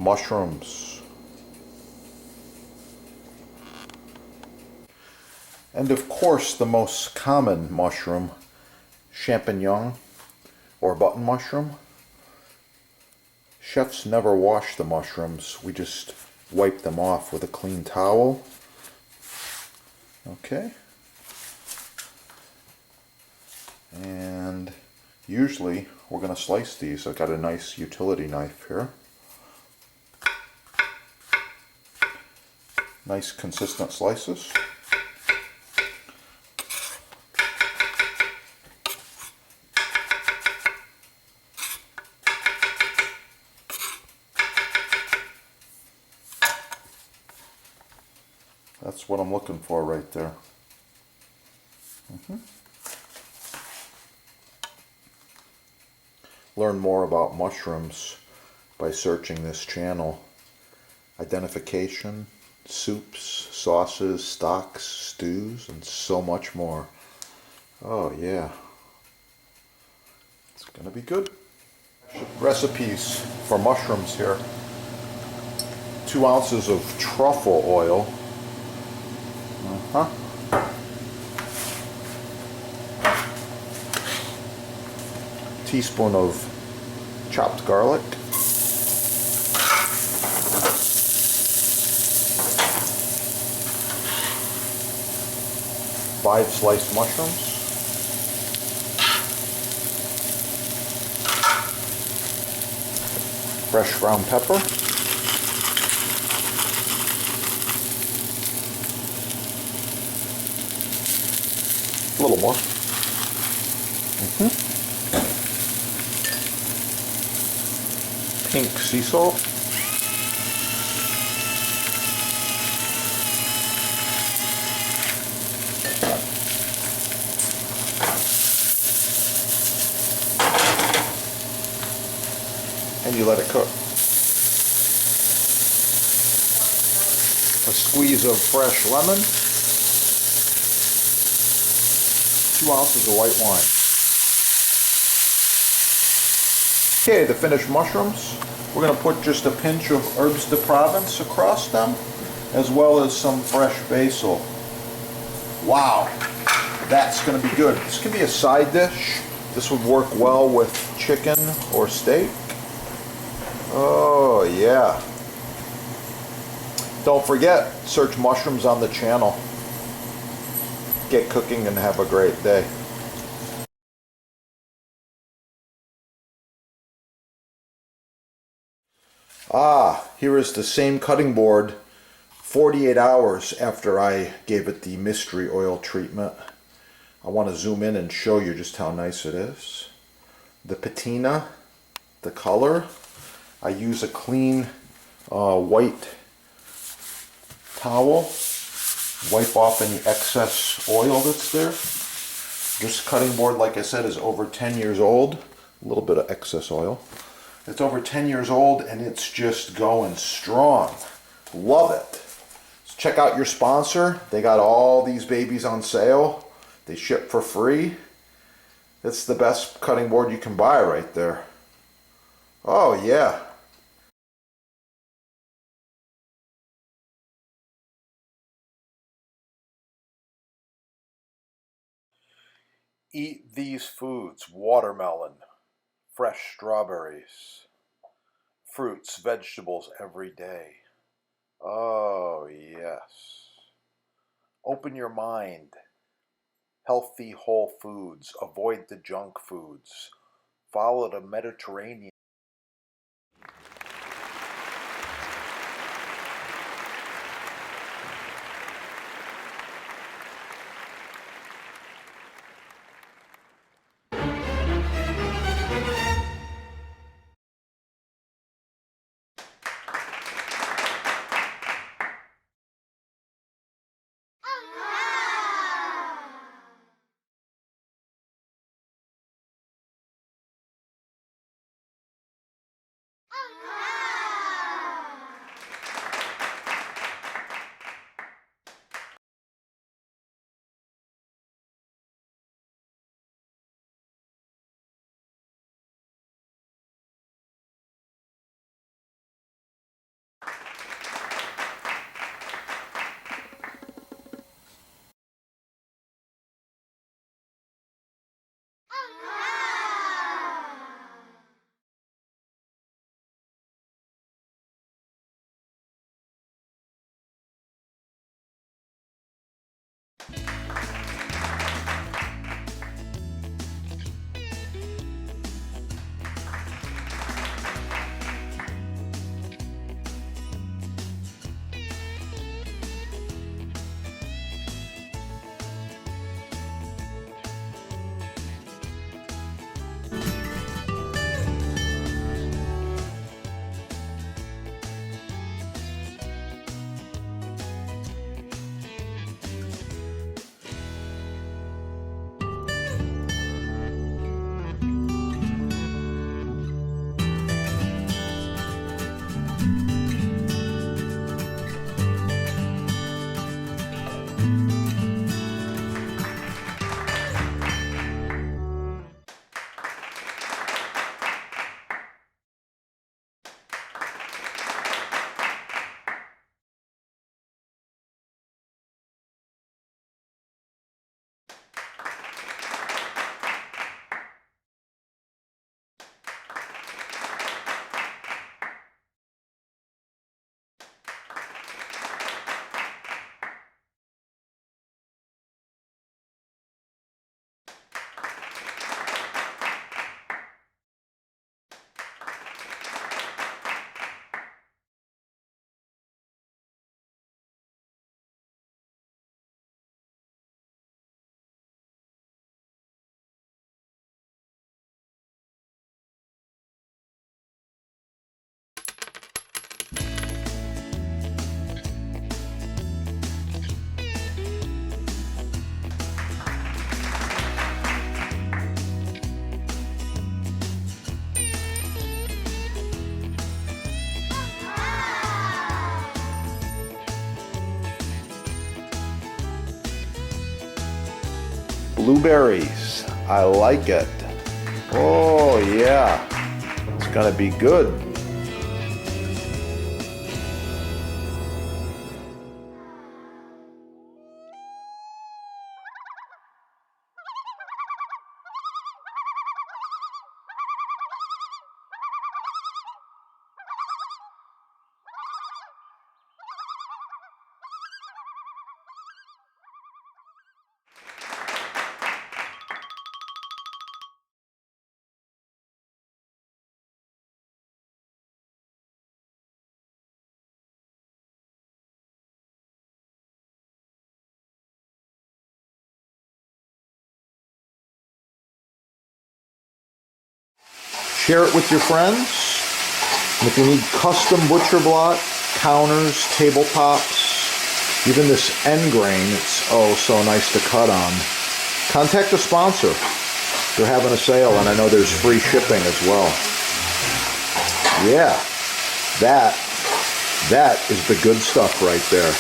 mushrooms. And of course the most common mushroom, champignon or button mushroom. Chefs never wash the mushrooms. We just wipe them off with a clean towel. Okay. And usually we're going to slice these. I've got a nice utility knife here. Nice consistent slices. That's what I'm looking for right there. Learn more about mushrooms by searching this channel. Identification, soups, sauces, stocks, stews, and so much more. Oh yeah. It's gonna be good. Recipes for mushrooms here. 2 ounces of truffle oil. Teaspoon of chopped garlic. 5 sliced mushrooms. Fresh ground pepper. A little more. Pink sea salt. And you let it cook. A squeeze of fresh lemon. 2 ounces of white wine. Okay, the finished mushrooms. We're going to put just a pinch of herbes de Provence across them, as well as some fresh basil. Wow, that's going to be good. This can be a side dish. This would work well with chicken or steak. Oh yeah. Don't forget, search mushrooms on the channel. Get cooking and have a great day. Ah, here is the same cutting board 48 hours after I gave it the mystery oil treatment. I want to zoom in and show you just how nice it is. The patina, the color. I use a clean white towel. Wipe off any excess oil that's there. This cutting board, like I said, is over 10 years old. A little bit of excess oil. It's over 10 years old and it's just going strong. Love it. So check out your sponsor. They got all these babies on sale. They ship for free. It's the best cutting board you can buy right there. Oh yeah. Eat these foods: watermelon, fresh strawberries, fruits, vegetables every day. Oh yes. Open your mind. Healthy whole foods. Avoid the junk foods. Follow the Mediterranean blueberries. I like it. Oh yeah, it's gonna be good. Share it with your friends. And if you need custom butcher block, counters, tabletops, even this end grain, it's oh so nice to cut on, contact the sponsor. They're having a sale and I know there's free shipping as well. Yeah, that is the good stuff right there.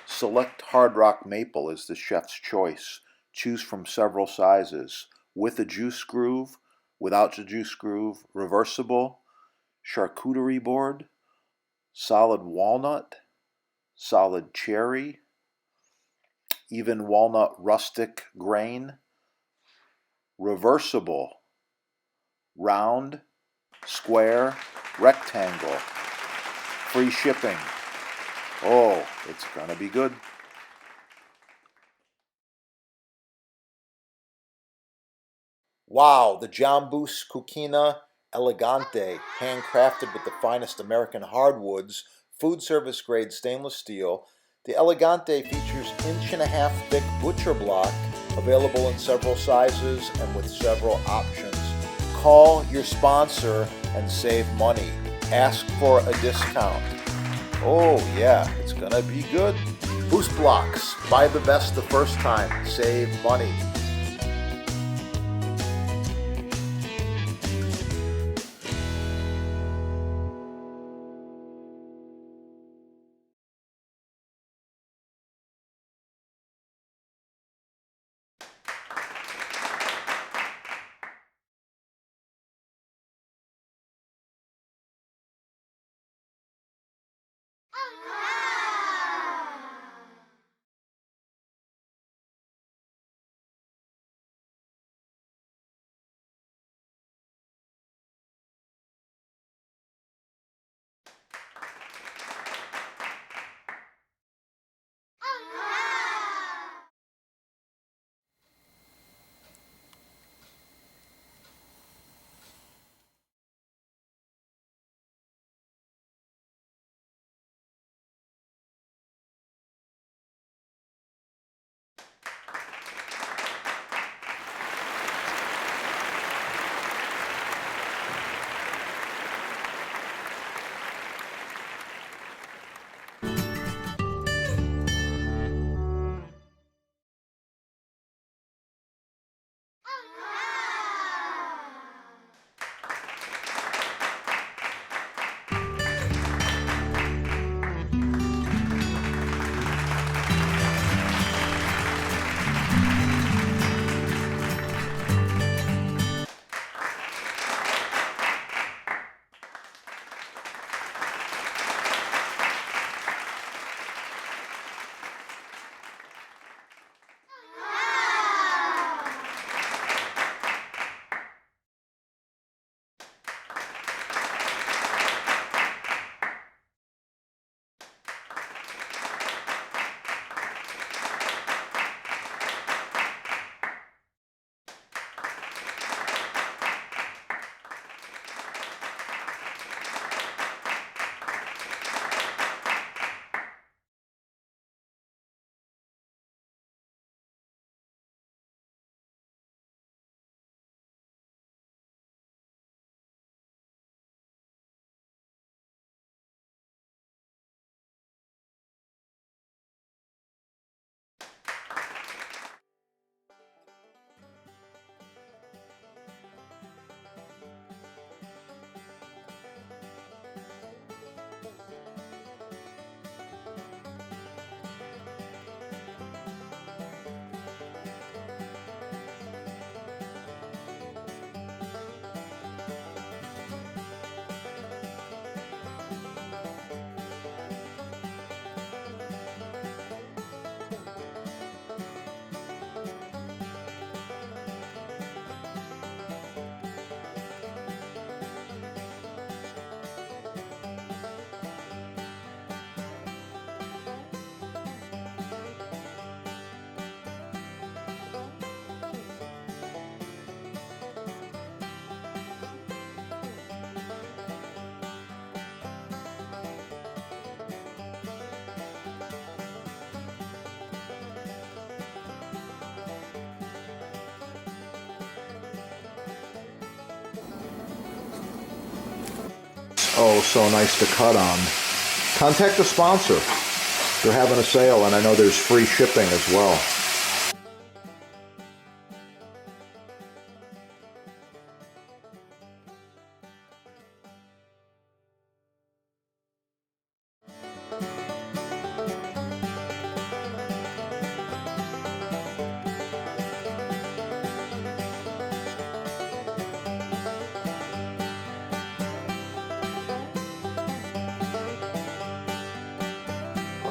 Select Hard Rock Maple is the chef's choice. Choose from several sizes, with a juice groove, without the juice groove, reversible, charcuterie board, solid walnut, solid cherry, even walnut rustic grain, reversible, round, square, rectangle, free shipping. Oh, it's gonna be good. Wow, the Jambus Cucina Elegante, handcrafted with the finest American hardwoods, food service grade stainless steel. The Elegante features 1.5 inch thick butcher block, available in several sizes and with several options. Call your sponsor and save money. Ask for a discount. Oh yeah, it's gonna be good. Boost blocks, buy the best the first time, save money. oh so nice to cut on, contact the sponsor. They're having a sale, and I know there's free shipping as well.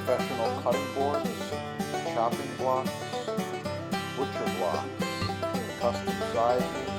Professional cutting boards, chopping blocks, butcher blocks, custom sizes,